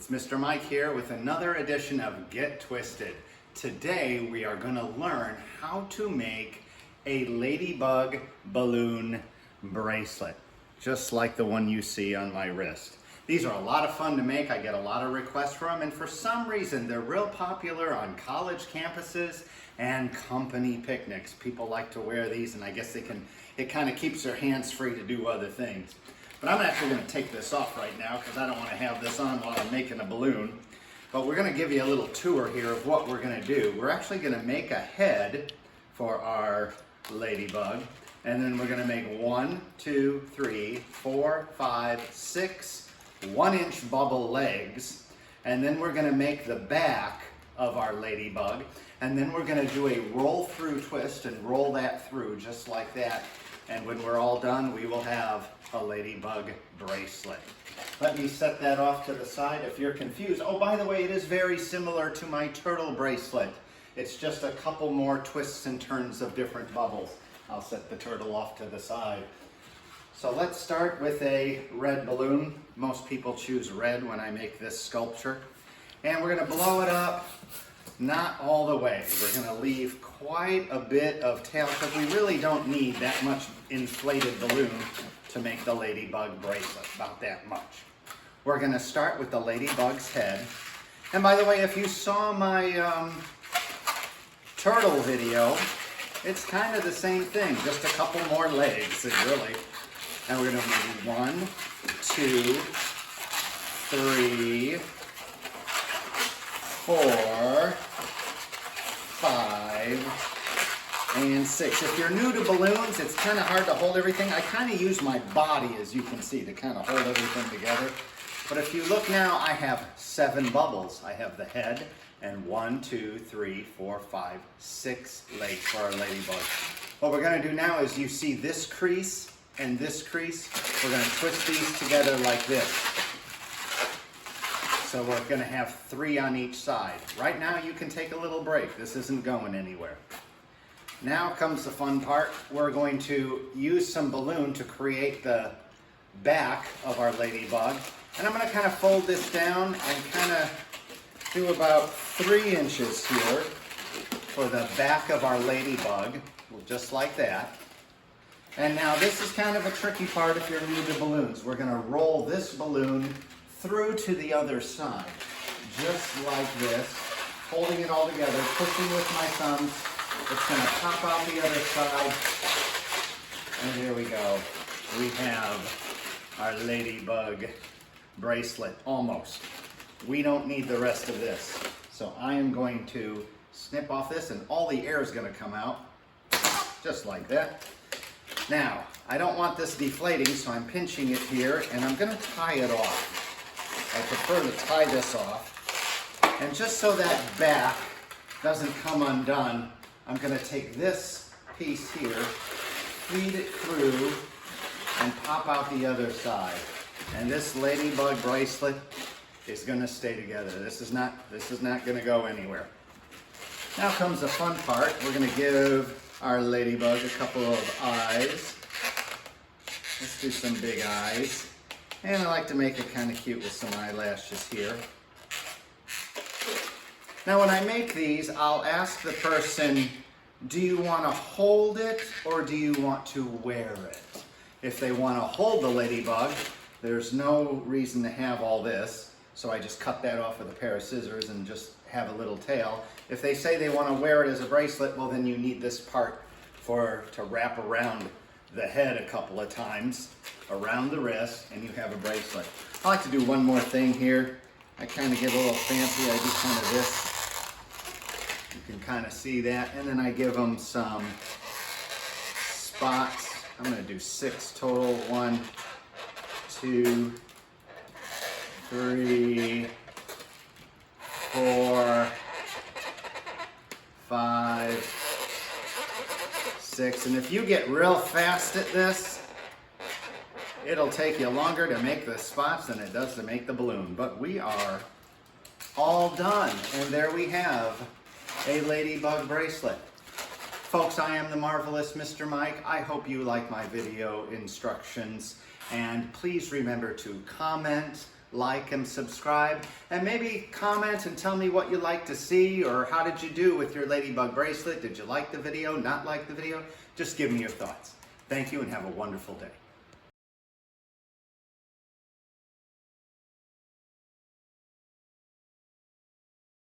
It's Mr. Mike here with another edition of Get Twisted. Today we are going to learn how to make a ladybug balloon bracelet, just like the one you see on my wrist. These are a lot of fun to make. I get a lot of requests for them, and for some reason they're real popular on college campuses and company picnics. People like to wear these, and I guess it kind of keeps their hands free to do other things. But I'm actually going to take this off right now because I don't want to have this on while I'm making a balloon. But we're going to give you a little tour here of what we're going to do. We're actually going to make a head for our ladybug. And then we're going to make 1, 2, 3, 4, 5, 6 1-inch bubble legs. And then we're going to make the back of our ladybug. And then we're going to do a roll through twist and roll that through just like that. And when we're all done, we will have a ladybug bracelet. Let me set that off to the side if you're confused. Oh, by the way, it is very similar to my turtle bracelet. It's just a couple more twists and turns of different bubbles. I'll set the turtle off to the side. So let's start with a red balloon. Most people choose red when I make this sculpture. And we're going to blow it up. Not all the way. We're going to leave quite a bit of tail because we really don't need that much inflated balloon to make the ladybug bracelet, about that much. We're going to start with the ladybug's head. And by the way, if you saw my turtle video, it's kind of the same thing, just a couple more legs, really. And we're going to do 1, 2, 3, 4, 5, and 6. If you're new to balloons, it's kind of hard to hold everything. I kind of use my body, as you can see, to kind of hold everything together. But if you look now, I have 7 bubbles. I have the head and 1, 2, 3, 4, 5, 6 legs for our ladybug. What we're going to do now is you see this crease and this crease. We're going to twist these together like this. So we're going to have 3 on each side. Right now you can take a little break. This isn't going anywhere. Now comes the fun part. We're going to use some balloon to create the back of our ladybug. And I'm going to kind of fold this down and kind of do about 3 inches here for the back of our ladybug, just like that. And now this is kind of a tricky part if you're new to balloons. We're going to roll this balloon through to the other side, just like this, holding it all together, pushing with my thumbs. It's going to pop out the other side, and here we go. We have our ladybug bracelet, almost. We don't need the rest of this. So I am going to snip off this, and all the air is going to come out, just like that. Now, I don't want this deflating, so I'm pinching it here, and I'm going to tie it off. I prefer to tie this off. And just so that back doesn't come undone, I'm going to take this piece here, feed it through, and pop out the other side. And this ladybug bracelet is going to stay together. This is not going to go anywhere. Now comes the fun part. We're going to give our ladybug a couple of eyes. Let's do some big eyes. And I like to make it kind of cute with some eyelashes here. Now when I make these, I'll ask the person, do you want to hold it or do you want to wear it? If they want to hold the ladybug, there's no reason to have all this. So I just cut that off with a pair of scissors and just have a little tail. If they say they want to wear it as a bracelet, well then you need this part to wrap around the head a couple of times, around the wrist, and you have a bracelet. I like to do one more thing here. I kind of get a little fancy. I do kind of this. You can kind of see that. And then I give them some spots. I'm going to do 6 total. 1, 2, 3, 4, 5, 6. And if you get real fast at this, it'll take you longer to make the spots than it does to make the balloon. But we are all done. And there we have a ladybug bracelet. Folks, I am the marvelous Mr. Mike. I hope you like my video instructions. And please remember to comment, like and subscribe, and maybe comment and tell me what you'd like to see, or how did you do with your Ladybug bracelet? Did you like the video, not like the video? Just give me your thoughts. Thank you and have a wonderful day.